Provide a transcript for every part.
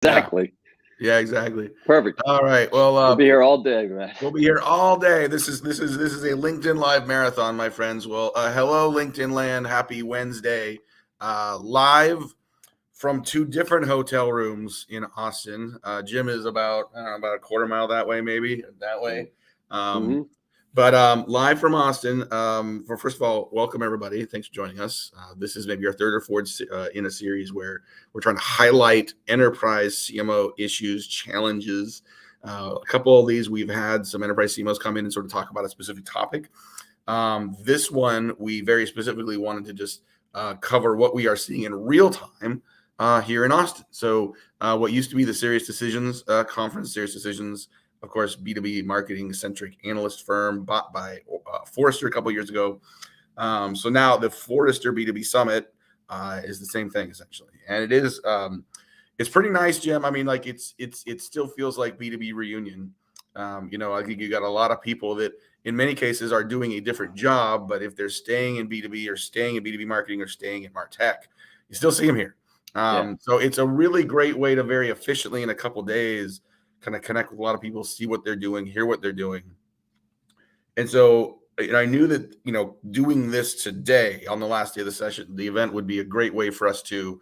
Exactly. Yeah, exactly. Perfect. All right. Well, We'll be here all day, man. we'll be here all day. This is a LinkedIn Live marathon, my friends. Well, hello, LinkedIn land. Happy Wednesday. Live from two different hotel rooms in Austin. Jim is about, I don't know, about a quarter mile that way, maybe that way. Mm-hmm. But live from Austin. For first of all, welcome everybody. Thanks for joining us. This is maybe our third or fourth in a series where we're trying to highlight enterprise CMO issues, challenges. A couple of these we've had some enterprise CMOs come in and sort of talk about a specific topic. This one we very specifically wanted to just cover what we are seeing in real time here in Austin. So what used to be the Serious Decisions conference, Serious Decisions, of course, B2B marketing centric analyst firm bought by Forrester a couple of years ago. So now the Forrester B2B Summit is the same thing essentially, and it is it's pretty nice, Jim. I mean, like it still feels like B2B reunion. I think you got a lot of people that in many cases are doing a different job, but if they're staying in B2B or staying in B2B marketing or staying in MarTech, you still see them here. So it's a really great way to very efficiently in a couple days kind of connect with a lot of people, see what they're doing, hear what they're doing. And so I knew that, doing this today on the last day of the session, the event would be a great way for us to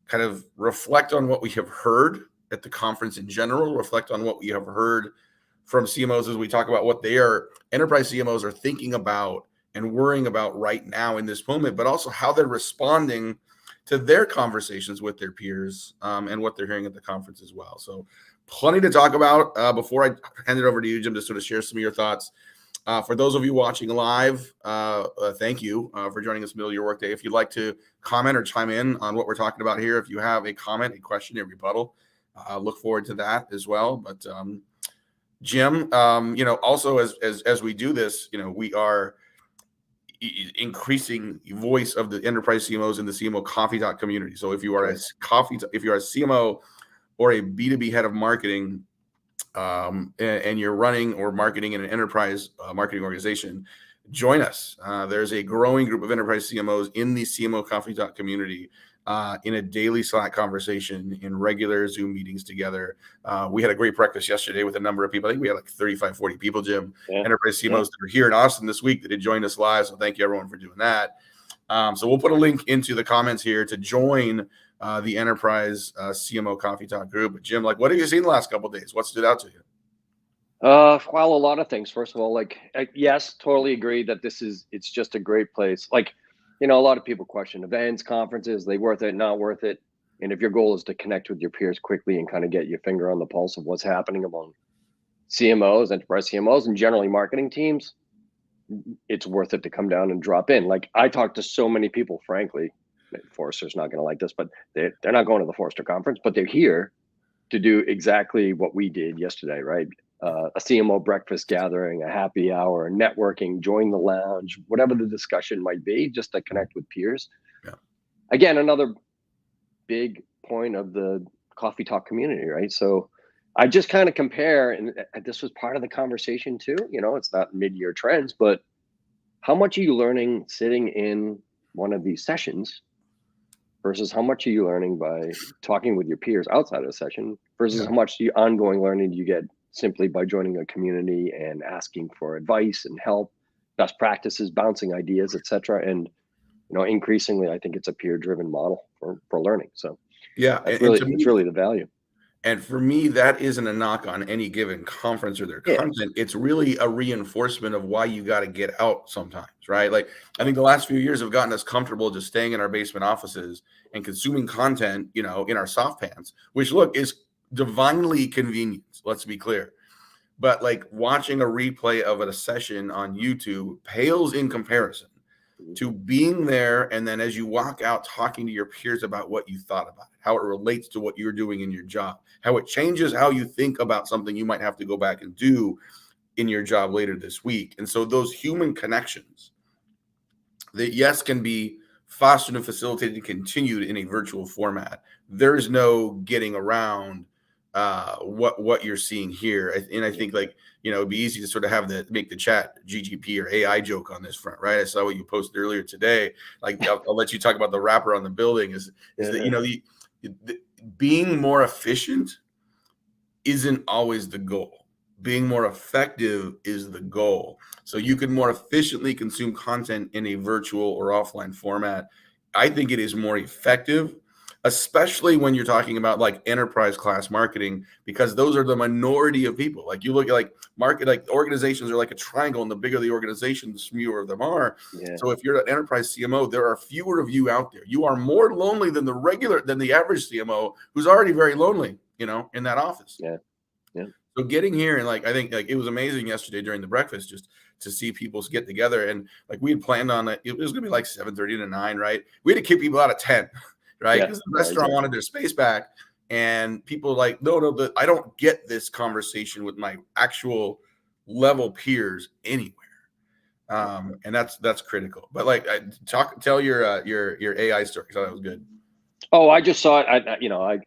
kind of reflect on what we have heard at the conference in general, reflect on what we have heard from CMOs as we talk about what enterprise CMOs are thinking about and worrying about right now in this moment, but also how they're responding to their conversations with their peers and what they're hearing at the conference as well. So plenty to talk about. Before I hand it over to you, Jim, to sort of share some of your thoughts. For those of you watching live, thank you for joining us in the middle of your workday. If you'd like to comment or chime in on what we're talking about here, if you have a comment, a question, a rebuttal, look forward to that as well. But Jim, also as we do this, we are increasing the voice of the enterprise CMOs in the CMO Coffee Talk community. So if you are a CMO or a B2B head of marketing, and you're running or marketing in an enterprise marketing organization, join us. There's a growing group of enterprise CMOs in the CMO Coffee Talk community in a daily Slack conversation, in regular Zoom meetings together. We had a great breakfast yesterday with a number of people. I think we had like 35, 40 people, Jim, enterprise CMOs that are here in Austin this week that had joined us live. So thank you everyone for doing that. So we'll put a link into the comments here to join the enterprise CMO Coffee Talk group. But Jim, what have you seen the last couple of days? What stood out to you? Well, a lot of things. First of all, yes, totally agree that it's just a great place. A lot of people question events, conferences, they worth it, not worth it. And if your goal is to connect with your peers quickly and kind of get your finger on the pulse of what's happening among CMOs, enterprise CMOs, and generally marketing teams, it's worth it to come down and drop in. I talked to so many people, frankly, Forrester's not going to like this, but they're not going to the Forrester conference, but they're here to do exactly what we did yesterday, right? A CMO breakfast gathering, a happy hour, networking, join the lounge, whatever the discussion might be, just to connect with peers. Yeah. Again, another big point of the Coffee Talk community, right? So I just kind of compare, and this was part of the conversation too, it's not mid-year trends, but how much are you learning sitting in one of these sessions versus how much are you learning by talking with your peers outside of the session versus how much ongoing learning do you get simply by joining a community and asking for advice and help, best practices, bouncing ideas, etc. And increasingly, I think it's a peer-driven model for learning. So it's really the value. And for me, that isn't a knock on any given conference or their content. It's really a reinforcement of why you got to get out sometimes, right? I think the last few years have gotten us comfortable just staying in our basement offices and consuming content, in our soft pants, which is divinely convenient. Let's be clear. But watching a replay of a session on YouTube pales in comparison to being there, and then as you walk out talking to your peers about what you thought about it, how it relates to what you're doing in your job, how it changes how you think about something you might have to go back and do in your job later this week. And so those human connections that can be fostered and facilitated and continued in a virtual format. There's no getting around what you're seeing here. And I think it'd be easy to sort of make the chat GGP or AI joke on this front, right? I saw what you posted earlier today. I'll let you talk about the wrapper on the building is that, being more efficient isn't always the goal. Being more effective is the goal. So you can more efficiently consume content in a virtual or offline format. I think it is more effective, especially when you're talking about like enterprise class marketing, because those are the minority of people. Like you look at like market, like organizations are like a triangle, and the bigger the organization, the fewer of them are. Yeah. So if you're an enterprise CMO, there are fewer of you out there. You are more lonely than the average CMO, who's already very lonely, in that office. Yeah. Yeah. So getting here, and like I think like it was amazing yesterday during the breakfast just to see people get together, and like we had planned on it was gonna be like 7:30 to 9, right? We had to kick people out at 10, right? Yeah. Because the restaurant Exactly. wanted their space back, and people like, no, I don't get this conversation with my actual level peers anywhere. And that's critical. But like tell your AI story, because that was good. Oh, I just saw it. I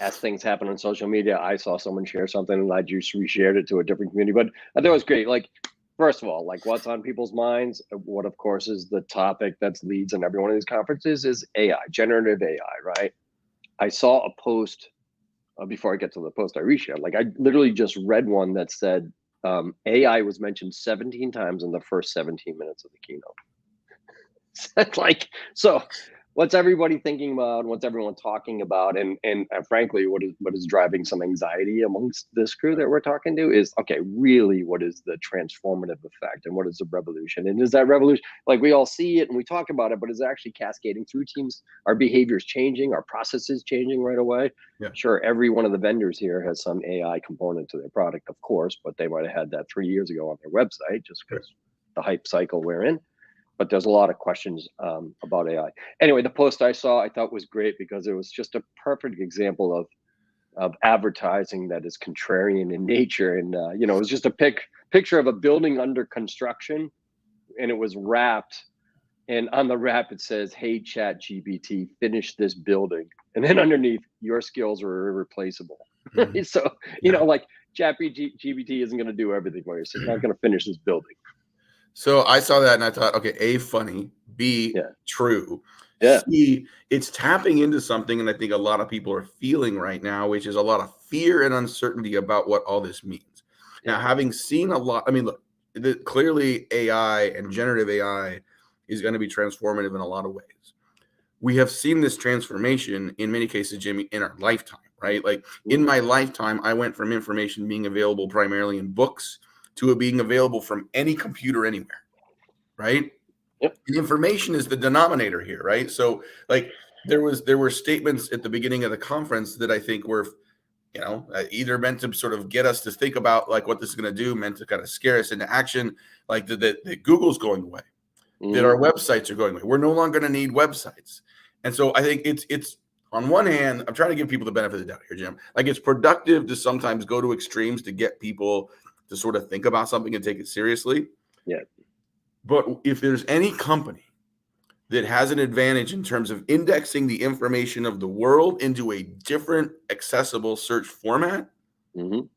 as things happen on social media, I saw someone share something and I just reshared it to a different community. But I thought it was great. Like, first of all, like what's on people's minds, what of course is the topic that's leads in every one of these conferences is AI, generative AI, right? I saw a post before I get to the post I reshared. Like I literally just read one that said AI was mentioned 17 times in the first 17 minutes of the keynote. Like, so what's everybody thinking about, what's everyone talking about, and frankly what is driving some anxiety amongst this crew that we're talking to is, okay, really, what is the transformative effect and what is the revolution, and is that revolution, like, we all see it and we talk about it, but is it actually cascading through teams? Our behaviors changing, our processes changing right away? Yeah. Sure, every one of the vendors here has some AI component to their product, of course, but they might have had that 3 years ago on their website just because the hype cycle we're in. But there's a lot of questions about AI. Anyway, the post I saw I thought was great because it was just a perfect example of advertising that is contrarian in nature, and it was just a picture of a building under construction, and it was wrapped. And on the wrap, it says, "Hey, Chat GPT, finish this building." And then underneath, "Your skills are irreplaceable." Mhm. So, Yeah. like Chat GPT isn't going to do everything for you. So it's not going to finish this building. So I saw that and I thought, okay, A, funny, B, Yeah. true, Yeah. C, it's tapping into something, and I think a lot of people are feeling right now, which is a lot of fear and uncertainty about what all this means. Now, Yeah. having seen a lot, I mean, look, clearly AI and generative AI is going to be transformative in a lot of ways. We have seen this transformation in many cases, Jimmy, in our lifetime, right? Like in my lifetime, I went from information being available primarily in books to it being available from any computer anywhere, right? Yep. And information is the denominator here, right? So like there were statements at the beginning of the conference that I think were, either meant to sort of get us to think about like what this is going to do, meant to kind of scare us into action, like that Google's going away, that our websites are going away. We're no longer going to need websites. And so I think it's on one hand, I'm trying to give people the benefit of the doubt here, Jim. Like it's productive to sometimes go to extremes to get people to sort of think about something and take it seriously. Yeah. But if there's any company that has an advantage in terms of indexing the information of the world into a different accessible search format,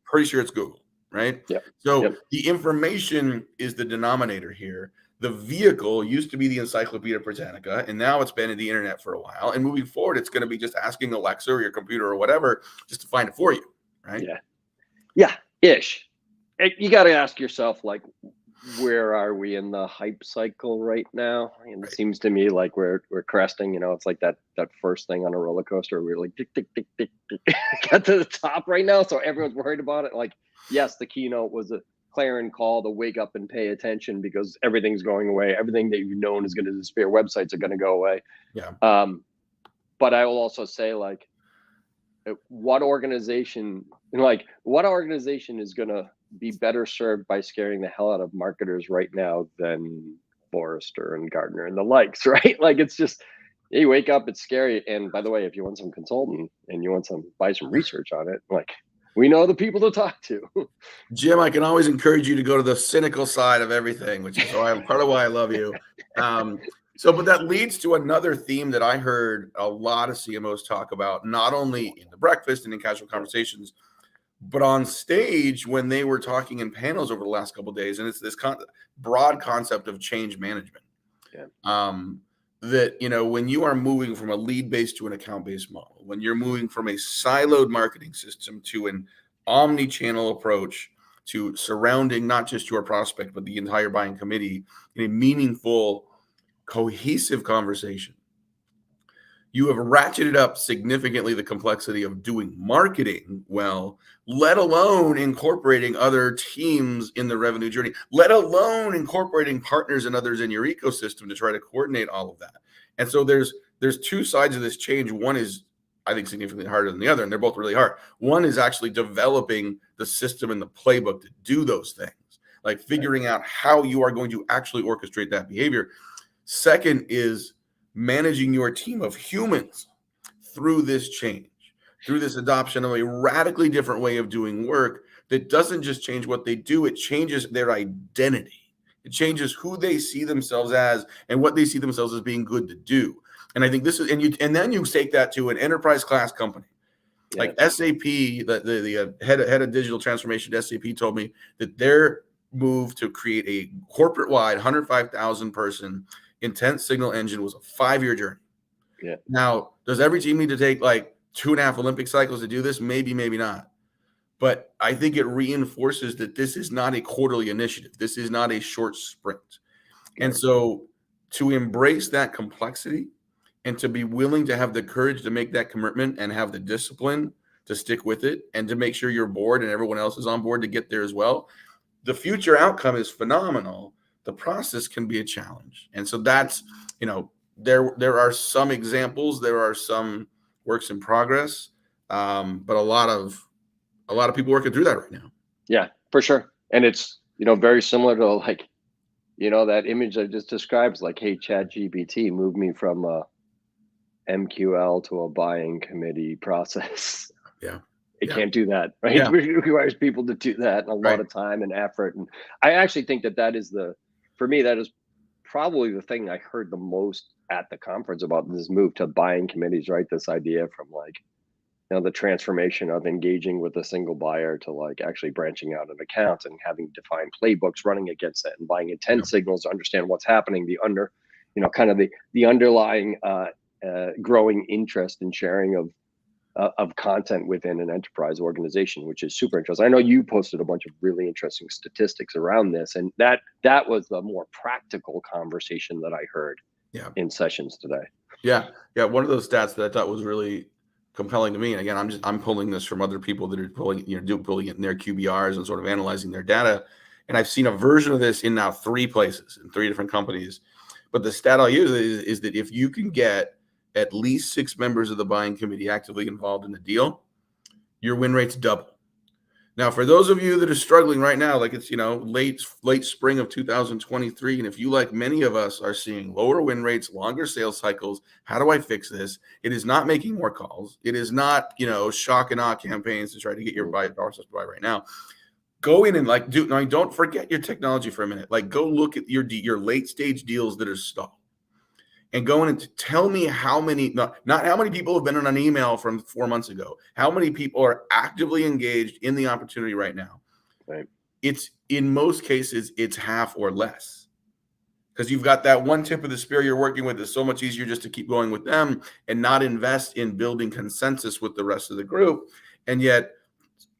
pretty sure it's Google, right? Yep. So Yep. the information is the denominator here. The vehicle used to be the Encyclopedia Britannica, and now it's been in the internet for a while. And moving forward, it's going to be just asking Alexa or your computer or whatever just to find it for you, right? Yeah. Yeah. Ish. You got to ask yourself, like, where are we in the hype cycle right now? And it seems to me like we're cresting. It's like that first thing on a roller coaster. We're like tick tick tick tick tick, got to the top right now, so everyone's worried about it. Like, yes, the keynote was a clarion call to wake up and pay attention because everything's going away. Everything that you've known is going to disappear. Websites are going to go away. Yeah. But I will also say, like, what organization is going to be better served by scaring the hell out of marketers right now than Forrester and Gartner and the likes, right? Like, it's just, you wake up, it's scary. And by the way, if you want some consultant and you want buy some research on it, like, we know the people to talk to. Jim, I can always encourage you to go to the cynical side of everything, which is part of why I love you. But that leads to another theme that I heard a lot of CMOs talk about, not only in the breakfast and in casual conversations, but on stage when they were talking in panels over the last couple of days. And it's this broad concept of change management. Yeah. that, when you are moving from a lead-based to an account-based model, when you're moving from a siloed marketing system to an omni-channel approach to surrounding not just your prospect, but the entire buying committee in a meaningful, cohesive conversation, you have ratcheted up significantly the complexity of doing marketing well, let alone incorporating other teams in the revenue journey, let alone incorporating partners and others in your ecosystem to try to coordinate all of that. And so there's two sides of this change. One is, I think, significantly harder than the other, and they're both really hard. One is actually developing the system and the playbook to do those things, like figuring out how you are going to actually orchestrate that behavior. Second is managing your team of humans through this change, through this adoption of a radically different way of doing work that doesn't just change what they do, it changes their identity. It changes who they see themselves as and what they see themselves as being good to do. And I think this is, and then you take that to an enterprise class company. Yeah. Like SAP, the head of digital transformation at SAP told me that their move to create a corporate-wide 105,000 person intense signal engine was a 5-year journey. Yeah. Now, does every team need to take like 2.5 Olympic cycles to do this? Maybe, maybe not. But I think it reinforces that this is not a quarterly initiative. This is not a short sprint. Right. And so to embrace that complexity and to be willing to have the courage to make that commitment and have the discipline to stick with it and to make sure your board and everyone else is on board to get there as well, the future outcome is phenomenal. The process can be a challenge. And so that's, there are some examples, there are some works in progress, but a lot of people working through that right now. Yeah, for sure. And it's, very similar to like, that image I just described, like, hey, ChatGPT, move me from a MQL to a buying committee process. Yeah. It can't do that, right? Yeah. It requires people to do that and a lot of time and effort. And I actually think that is for me, that is probably the thing I heard the most at the conference about this move to buying committees, right? This idea from like, the transformation of engaging with a single buyer to like actually branching out an account and having defined playbooks running against it and buying intent signals to understand what's happening, kind of the underlying growing interest and sharing of content within an enterprise organization, which is super interesting. I know you posted a bunch of really interesting statistics around this, and that was the more practical conversation that I heard in sessions today. Yeah. One of those stats that I thought was really compelling to me, and again, I'm pulling this from other people that are pulling it in their QBRs and sort of analyzing their data. And I've seen a version of this in now 3 places in 3 different companies. But the stat I'll use is that if you can get at least 6 members of the buying committee actively involved in the deal, your win rate's double. Now, for those of you that are struggling right now, like it's, late spring of 2023, and if you, like many of us, are seeing lower win rates, longer sales cycles, how do I fix this? It is not making more calls. It is not, shock and awe campaigns to try to get your process to buy right now. Go in and don't forget your technology for a minute. Like, go look at your late stage deals that are stalled. And go in and tell me how many, not how many people have been on an email from 4 months ago. How many people are actively engaged in the opportunity right now? Right. It's, in most cases, it's half or less. Because you've got that one tip of the spear you're working with. It's so much easier just to keep going with them and not invest in building consensus with the rest of the group. And yet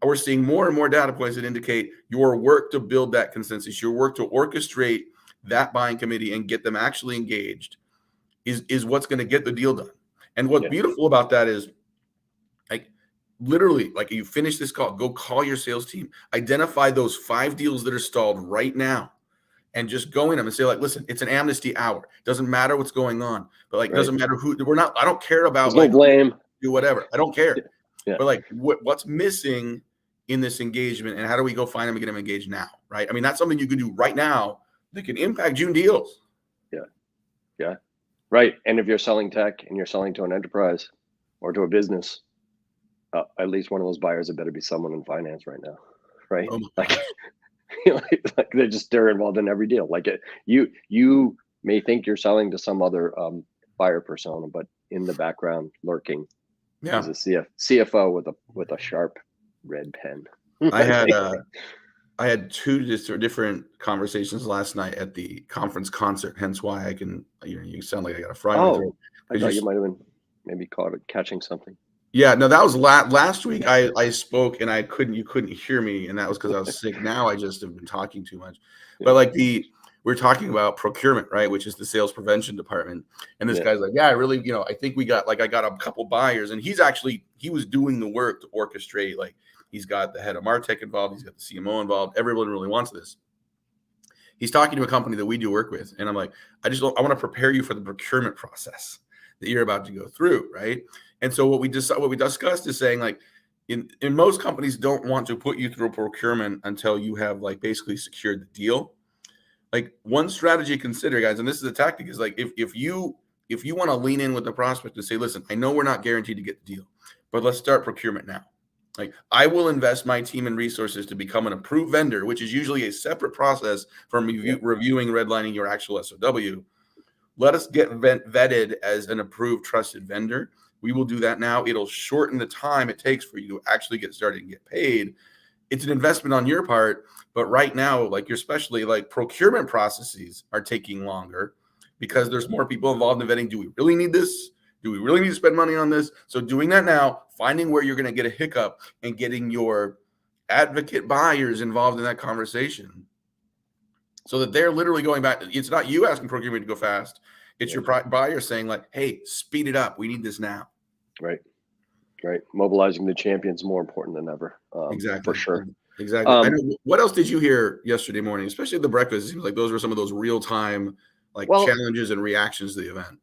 we're seeing more and more data points that indicate your work to build that consensus, your work to orchestrate that buying committee and get them actually engaged is what's going to get the deal done. And what's beautiful about that is, like, literally, like, you finish this call, go call your sales team, identify those 5 deals that are stalled right now, and just go in them and say, like, listen, it's an amnesty hour. Doesn't matter what's going on, but like, doesn't matter who I don't care about. There's no blame. Do whatever. I don't care. But like, what's missing in this engagement, and how do we go find them and get them engaged now? Right. I mean, that's something you can do right now that can impact June deals. Yeah. Right. And if you're selling tech and you're selling to an enterprise or to a business, at least one of those buyers had better be someone in finance right now. Right. Like they're involved in every deal. Like you may think you're selling to some other buyer persona, but in the background lurking is a CFO with a sharp red pen. I I had two different conversations last night at the conference concert. Hence why I can, you sound like I got a fry in my throat. Oh, I thought you might have been maybe catching something. Yeah, no, that was last week. I spoke and you couldn't hear me, and that was because I was sick. Now I just have been talking too much. But like we're talking about procurement, right? Which is the sales prevention department. And this guy's like, yeah, I really, I think I got a couple buyers, and he was doing the work to orchestrate. Like he's got the head of Martech involved, he's got the CMO involved. Everyone really wants this. He's talking to a company that we do work with, and I'm like, I want to prepare you for the procurement process that you're about to go through, right? And so what we discussed is saying, like, in most companies don't want to put you through procurement until you have like basically secured the deal. Like one strategy to consider, guys, and this is a tactic, is like if you want to lean in with the prospect and say, listen, I know we're not guaranteed to get the deal, but let's start procurement now. Like I will invest my team and resources to become an approved vendor, which is usually a separate process from reviewing, redlining your actual SOW. Let us get vetted as an approved, trusted vendor. We will do that now. It'll shorten the time it takes for you to actually get started and get paid. It's an investment on your part, but right now, like especially like procurement processes are taking longer because there's more people involved in vetting. Do we really need this? Do we really need to spend money on this? So doing that now, finding where you're going to get a hiccup and getting your advocate buyers involved in that conversation so that they're literally going back. It's not you asking procurement to go fast. It's your buyer saying like, hey, speed it up. We need this now. Right. Mobilizing the champions more important than ever. Exactly. For sure. Exactly. I know, what else did you hear yesterday morning, especially at the breakfast? It seems like those were some of those real-time challenges and reactions to the event.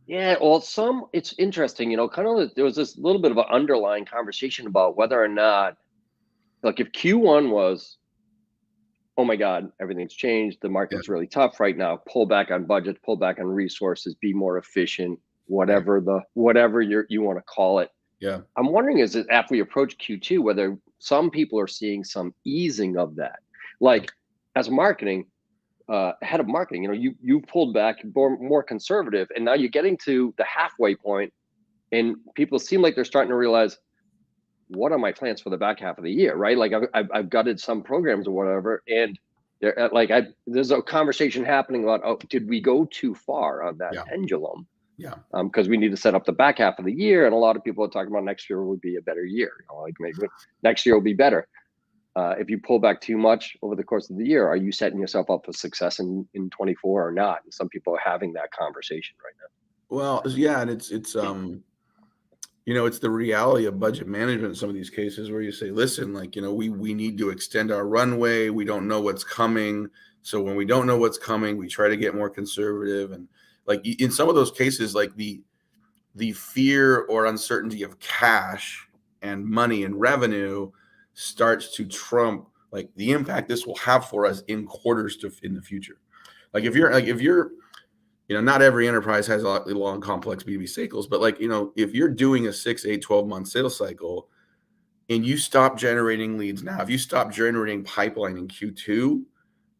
Yeah, well, it's interesting, kind of there was this little bit of an underlying conversation about whether or not, like if Q1 was, oh my God, everything's changed, the market's really tough right now, pull back on budgets, pull back on resources, be more efficient, whatever you want to call it. Yeah. I'm wondering, is it after we approach Q2, whether some people are seeing some easing of that? Like as marketing, head of marketing, you pulled back more conservative, and now you're getting to the halfway point, and people seem like they're starting to realize, what are my plans for the back half of the year, right? Like I've gutted some programs or whatever, and they're like, there's a conversation happening about, oh, did we go too far on that pendulum? Yeah. Because we need to set up the back half of the year, and a lot of people are talking about next year would be a better year. Like maybe next year will be better. If you pull back too much over the course of the year, are you setting yourself up for success in 24 or not? And some people are having that conversation right now. Well, yeah, and it's it's the reality of budget management in some of these cases where you say, listen, like, we need to extend our runway. We don't know what's coming. So when we don't know what's coming, we try to get more conservative. And like in some of those cases, like the fear or uncertainty of cash and money and revenue starts to trump like the impact this will have for us in quarters in the future. Like if you're not every enterprise has a long, complex B2B cycles, but like, if you're doing a 6, 8, 12-month sales cycle and you stop generating leads now, if you stop generating pipeline in Q2,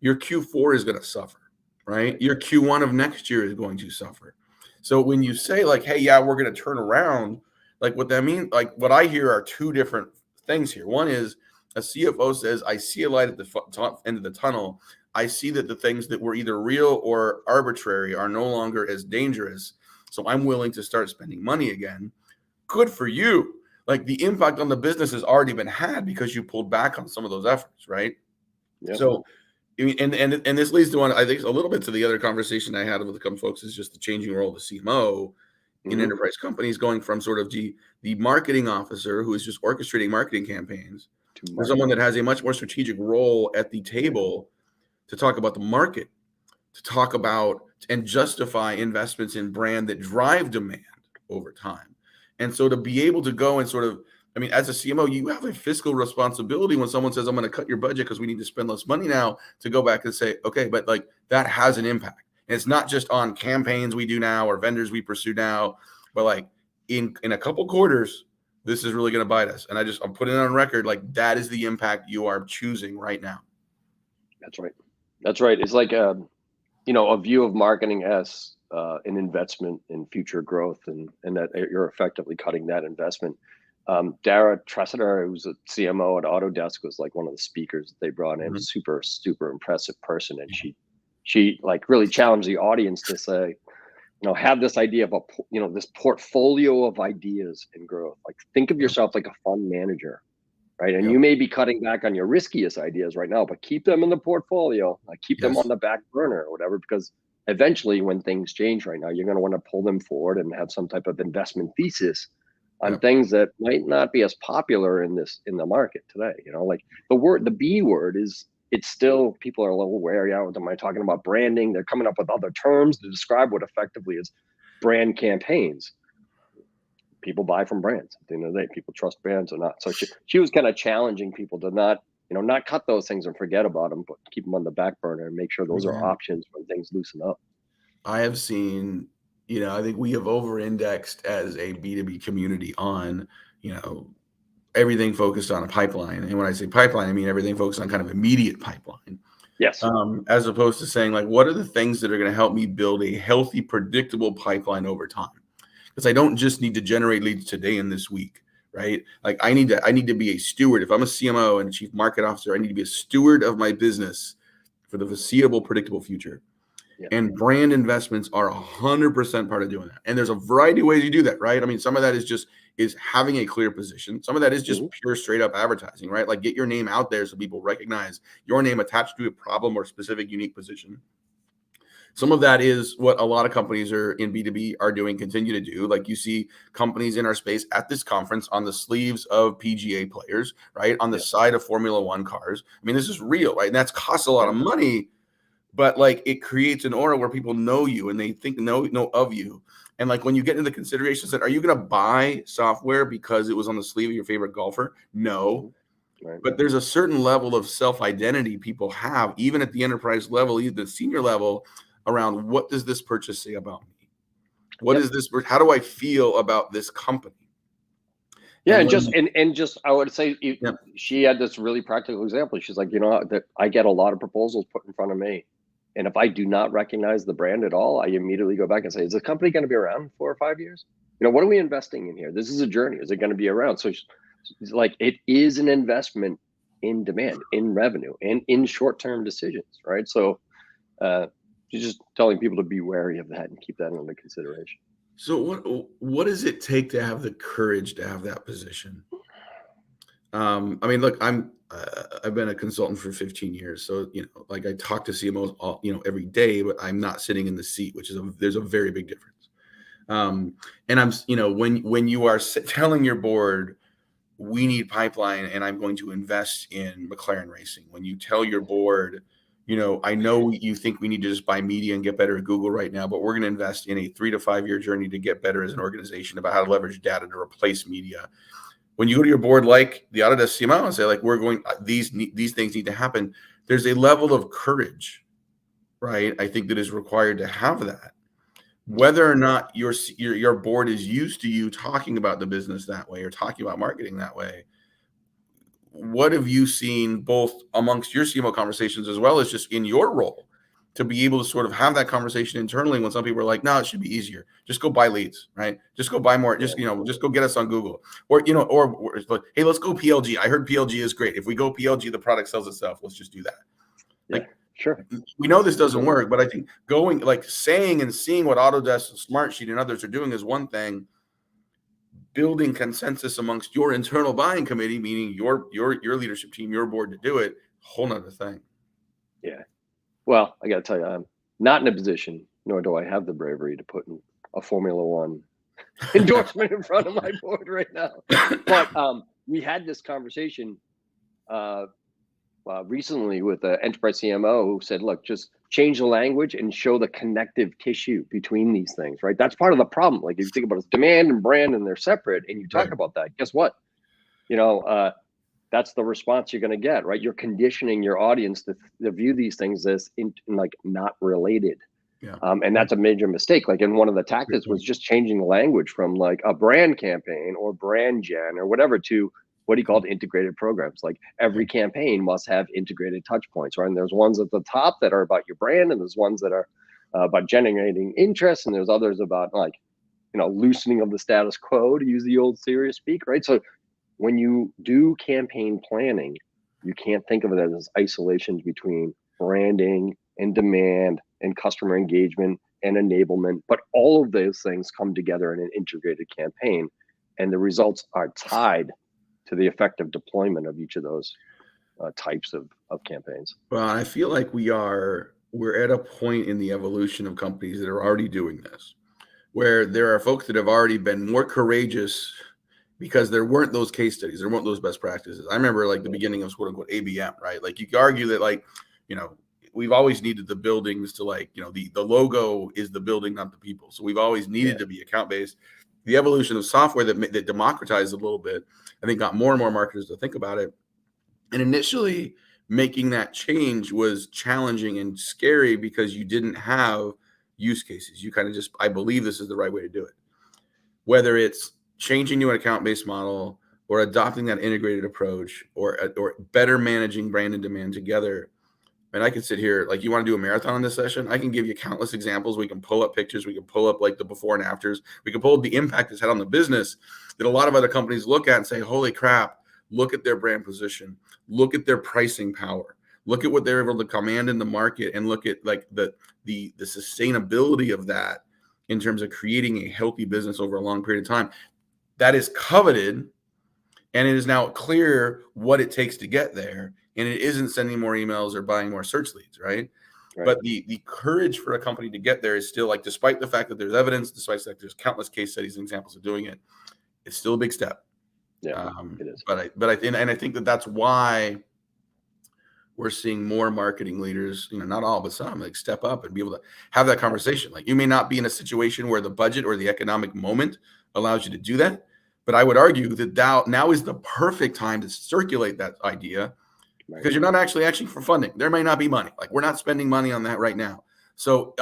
your Q4 is going to suffer, right? Your Q1 of next year is going to suffer. So when you say like, hey, yeah, we're going to turn around, like what that means, like what I hear are two different things here. One is a CFO says, I see a light at the end of the tunnel. I see that the things that were either real or arbitrary are no longer as dangerous. So I'm willing to start spending money again. Good for you. Like the impact on the business has already been had because you pulled back on some of those efforts, right? Yep. So, and this leads to one, I think, a little bit to the other conversation I had with some folks is just the changing role of the CMO in enterprise companies, going from sort of the marketing officer who is just orchestrating marketing campaigns to someone that has a much more strategic role at the table to talk about the market, to talk about and justify investments in brand that drive demand over time. And so to be able to go and sort of, as a CMO, you have a fiscal responsibility when someone says, I'm going to cut your budget because we need to spend less money now, to go back and say, okay, but like that has an impact. And it's not just on campaigns we do now or vendors we pursue now, but like in a couple quarters, this is really going to bite us. And I'm putting it on record, like that is the impact you are choosing right now. That's right. It's like a view of marketing as an investment in future growth, and that you're effectively cutting that investment. Dara Tressiter, who's a CMO at Autodesk, was like one of the speakers that they brought in. Mhm. Super impressive person, and she like really challenged the audience to say, have this idea of this portfolio of ideas and growth. Like, think of Yeah. yourself like a fund manager, right? And Yeah. you may be cutting back on your riskiest ideas right now, but keep them in the portfolio, like keep them on Yes. the back burner or whatever, because eventually when things change right now, you're going to want to pull them forward and have some type of investment thesis on Yeah. things that might not be as popular in the market today. Like the B word is, it's still, people are a little wary out. Am I talking about branding? They're coming up with other terms to describe what effectively is brand campaigns. People buy from brands at the end of the day. People trust brands or not. So she was kind of challenging people to not cut those things and forget about them, but keep them on the back burner and make sure those are Man, options when things loosen up. I have seen, I think we have over-indexed as a B2B community on, everything focused on a pipeline. And when I say pipeline, I mean everything focused on kind of immediate pipeline. Yes. As opposed to saying, like, what are the things that are going to help me build a healthy, predictable pipeline over time? Because I don't just need to generate leads today and this week, right? Like, I need to be a steward. If I'm a CMO and a chief market officer, I need to be a steward of my business for the foreseeable, predictable future. Yeah. And brand investments are 100% part of doing that. And there's a variety of ways you do that, right? I mean, some of that is having a clear position. Some of that is just pure straight up advertising, right? Like, get your name out there so people recognize your name attached to a problem or specific unique position. Some of that is what a lot of companies are in B2B are doing, continue to do. Like, you see companies in our space at this conference on the sleeves of PGA players, right? On the side of Formula One cars. I mean, this is real, right? And that's costs a lot of money, but like, it creates an aura where people know you and they think know of you. And like, when you get into the considerations that, are you going to buy software because it was on the sleeve of your favorite golfer? No. Right. But there's a certain level of self-identity people have, even at the enterprise level, even the senior level, around what does this purchase say about me? What is this? How do I feel about this company? Yeah, And and when, just I would say she had this really practical example. She's like, that I get a lot of proposals put in front of me, and if I do not recognize the brand at all, I immediately go back and say, is the company going to be around 4 or 5 years? What are we investing in here? This is a journey. Is it going to be around? So she's like, it is an investment in demand, in revenue, and in short-term decisions, right? So she's just telling people to be wary of that and keep that under consideration. so what does it take to have the courage to have that position? I mean, look, I've been a consultant for 15 years, so like, I talk to CMOs all, every day, but I'm not sitting in the seat, which is there's a very big difference. And I'm, when you are telling your board, we need pipeline, and I'm going to invest in McLaren Racing. When you tell your board, I know you think we need to just buy media and get better at Google right now, but we're going to invest in a 3 to 5 year journey to get better as an organization about how to leverage data to replace media. When you go to your board, like the Autodesk CMO, and say, like, these things need to happen, there's a level of courage, right? I think that is required to have that. Whether or not your board is used to you talking about the business that way or talking about marketing that way, what have you seen both amongst your CMO conversations as well as just in your role to be able to sort of have that conversation internally when some people are like, no, it should be easier. Just go buy leads, right? Just go buy more. Just go get us on Google, or hey, let's go PLG. I heard PLG is great. If we go PLG, the product sells itself. Let's just do that. Yeah, sure. We know this doesn't work, but I think going, like, saying and seeing what Autodesk and Smartsheet and others are doing is one thing. Building consensus amongst your internal buying committee, meaning your leadership team, your board, to do it, whole nother thing. Yeah. Well, I got to tell you, I'm not in a position, nor do I have the bravery to put in a Formula One endorsement in front of my board right now. But we had this conversation recently with an enterprise CMO who said, look, just change the language and show the connective tissue between these things, right? That's part of the problem. Like, if you think about it, demand and brand, and they're separate, and you talk about that, guess what? That's the response you're going to get, right? You're conditioning your audience to view these things as like not related. Yeah. And that's a major mistake. Like, and one of the tactics was just changing the language from like a brand campaign or brand gen or whatever to what he called integrated programs. Like, every campaign must have integrated touch points, right? And there's ones at the top that are about your brand, and there's ones that are about generating interest, and there's others about like loosening of the status quo, to use the old serious speak, right? So when you do campaign planning, you can't think of it as isolations between branding and demand and customer engagement and enablement, but all of those things come together in an integrated campaign, and the results are tied to the effective deployment of each of those types of campaigns. Well, I feel like we're at a point in the evolution of companies that are already doing this, where there are folks that have already been more courageous because there weren't those case studies, there weren't those best practices. I remember like the beginning of quote unquote ABM, right? Like you could argue that like, we've always needed the buildings to like, the logo is the building, not the people. So we've always needed to be account based. The evolution of software that democratized a little bit, I think got more and more marketers to think about it. And initially making that change was challenging and scary because you didn't have use cases. You kind of just, I believe this is the right way to do it. Whether it's changing to an account-based model or adopting that integrated approach or better managing brand and demand together. And I could sit here, like you want to do a marathon on this session, I can give you countless examples. We can pull up pictures. We can pull up like the before and afters. We can pull up the impact it's had on the business that a lot of other companies look at and say, holy crap, look at their brand position, look at their pricing power, look at what they're able to command in the market, and look at like the sustainability of that in terms of creating a healthy business over a long period of time. That is coveted, and it is now clear what it takes to get there. And it isn't sending more emails or buying more search leads, right? But the courage for a company to get there is still like, despite the fact that there's evidence, despite the fact there's countless case studies and examples of doing it, it's still a big step. Yeah, it is. But I think that's why we're seeing more marketing leaders, not all, but some, like step up and be able to have that conversation. Like you may not be in a situation where the budget or the economic moment allows you to do that, but I would argue that now is the perfect time to circulate that idea, because you're not actually asking for funding. There may not be money. Like we're not spending money on that right now. So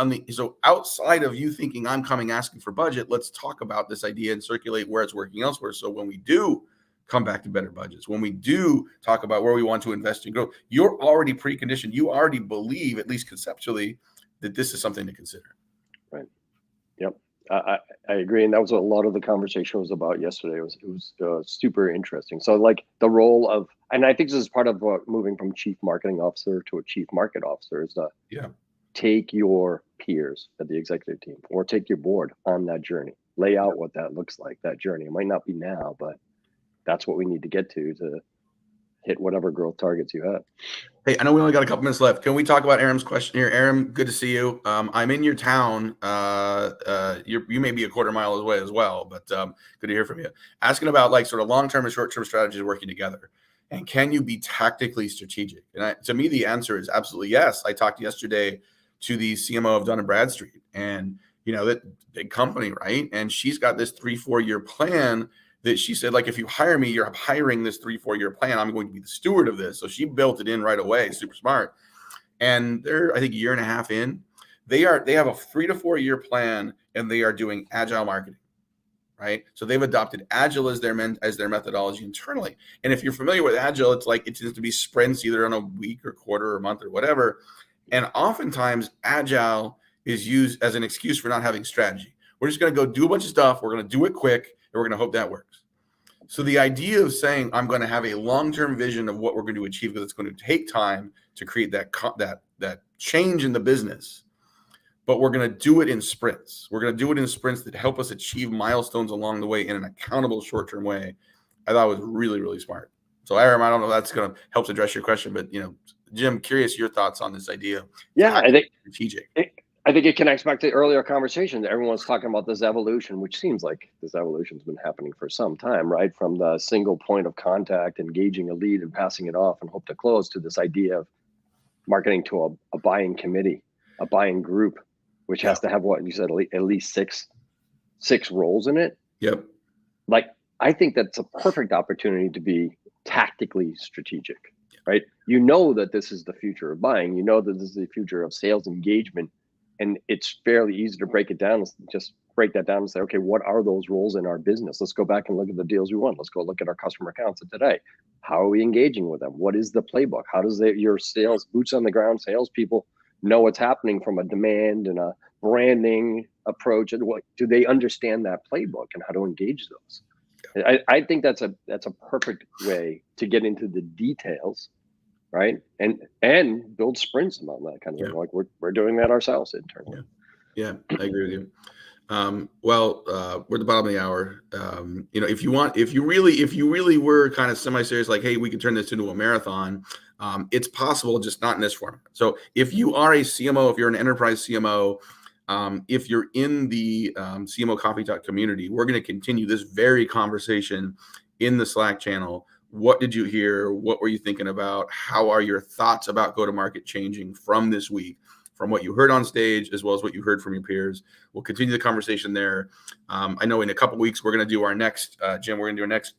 outside of you thinking I'm coming asking for budget, let's talk about this idea and circulate where it's working elsewhere. So when we do come back to better budgets, when we do talk about where we want to invest in growth, you're already preconditioned. You already believe, at least conceptually, that this is something to consider. Right. Yep. I agree, and that was what a lot of the conversation was about yesterday. It was super interesting. So like the role of, and I think this is part of moving from chief marketing officer to a chief market officer, is to take your peers at the executive team or take your board on that journey. Lay out what that looks like, that journey. It might not be now, but that's what we need to get to hit whatever growth targets you have. Hey, I know we only got a couple minutes left. Can we talk about Aram's question here? Aram, good to see you. I'm in your town. You may be a quarter mile away as well, but good to hear from you. Asking about like sort of long-term and short-term strategies working together. And can you be tactically strategic? And to me, the answer is absolutely yes. I talked yesterday to the CMO of Dun & Bradstreet, and that big company, right? And she's got this 3-4 year plan that she said, like, if you hire me, you're hiring this 3-4 year plan. I'm going to be the steward of this. So she built it in right away. Super smart. And they're, I think, a year and a half in. They have a 3 to 4 year plan, and they are doing agile marketing, right? So they've adopted agile as their methodology internally. And if you're familiar with agile, it's like it tends to be sprints either on a week or quarter or month or whatever. And oftentimes agile is used as an excuse for not having strategy. We're just going to go do a bunch of stuff. We're going to do it quick, and we're going to hope that works. So the idea of saying I'm going to have a long-term vision of what we're going to achieve, because it's going to take time to create that change in the business, but we're going to do it in sprints. We're going to do it in sprints that help us achieve milestones along the way in an accountable short-term way. I thought was really, really smart. So Aram, I don't know if that's going to help address your question, but Jim, curious your thoughts on this idea. Yeah, I think strategic. I think it connects back to the earlier conversation. Everyone's talking about this evolution, which seems like this evolution's been happening for some time, right? From the single point of contact, engaging a lead and passing it off and hope to close, to this idea of marketing to a buying committee, a buying group, which has to have, what you said, at least six roles in it. Yep. Like, I think that's a perfect opportunity to be tactically strategic, right? You know that this is the future of buying. You know that this is the future of sales engagement. And it's fairly easy to break it down. Just break that down and say, okay, what are those roles in our business? Let's go back and look at the deals we won. Let's go look at our customer accounts of today. How are we engaging with them? What is the playbook? How does your sales, boots on the ground salespeople know what's happening from a demand and a branding approach, and what do they understand that playbook and how to engage those? I think that's a perfect way to get into the details, right? And build sprints on that kind of thing. Like we're doing that ourselves internally. Yeah, I agree with you. We're at the bottom of the hour. If you really were kind of semi-serious, like, hey, we could turn this into a marathon. It's possible, just not in this format. So if you are a CMO, if you're an enterprise CMO, if you're in the CMO Coffee Talk community, we're going to continue this very conversation in the Slack channel. What did you hear? What were you thinking about? How are your thoughts about go-to-market changing from this week? From what you heard on stage, as well as what you heard from your peers. We'll continue the conversation there. I know in a couple of weeks, we're going to do our next, Jim, we're going to do our next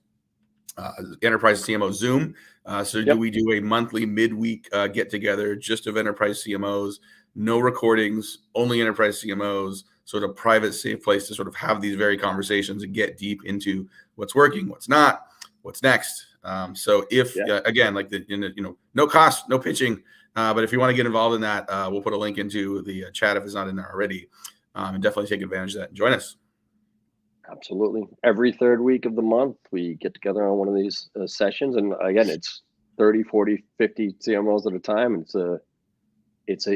Enterprise CMO Zoom. Do we do a monthly midweek get together just of enterprise CMOs, no recordings, only enterprise CMOs, sort of private, safe place to sort of have these very conversations and get deep into what's working, what's not, what's next. Again, like no cost, no pitching. But if you want to get involved in that, we'll put a link into the chat if it's not in there already. And definitely take advantage of that and join us. Absolutely. Every third week of the month, we get together on one of these sessions. And again, it's 30, 40, 50 CMOs at a time. It's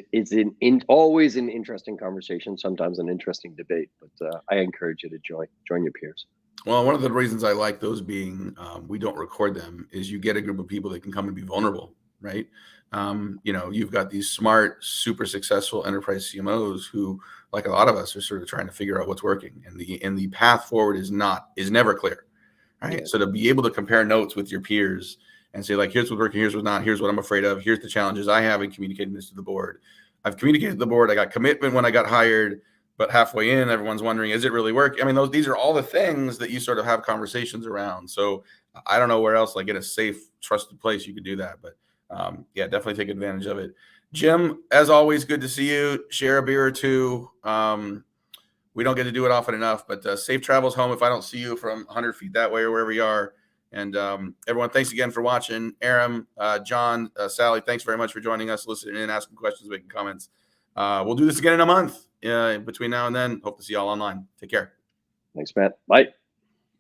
always an interesting conversation, sometimes an interesting debate. But I encourage you to join your peers. Well, one of the reasons I like those being we don't record them is you get a group of people that can come and be vulnerable, right? You've got these smart, super successful enterprise CMOs who, like a lot of us, are sort of trying to figure out what's working, and the path forward is never clear, right? Yeah. So to be able to compare notes with your peers and say, like, here's what's working, here's what's not, here's what I'm afraid of, here's the challenges I have in communicating this to the board. I've communicated to the board. I got commitment when I got hired, but halfway in, everyone's wondering, is it really working? I mean, these are all the things that you sort of have conversations around. So I don't know where else, like in a safe, trusted place, you could do that, but. Definitely take advantage of it. Jim, as always, good to see you. Share a beer or two. We don't get to do it often enough, but safe travels home if I don't see you from 100 feet that way or wherever you are. And everyone, thanks again for watching. Aram, John, Sally, thanks very much for joining us, listening in, asking questions, making comments. We'll do this again in a month. Between now and then, hope to see you all online. Take care. Thanks, Matt. Bye.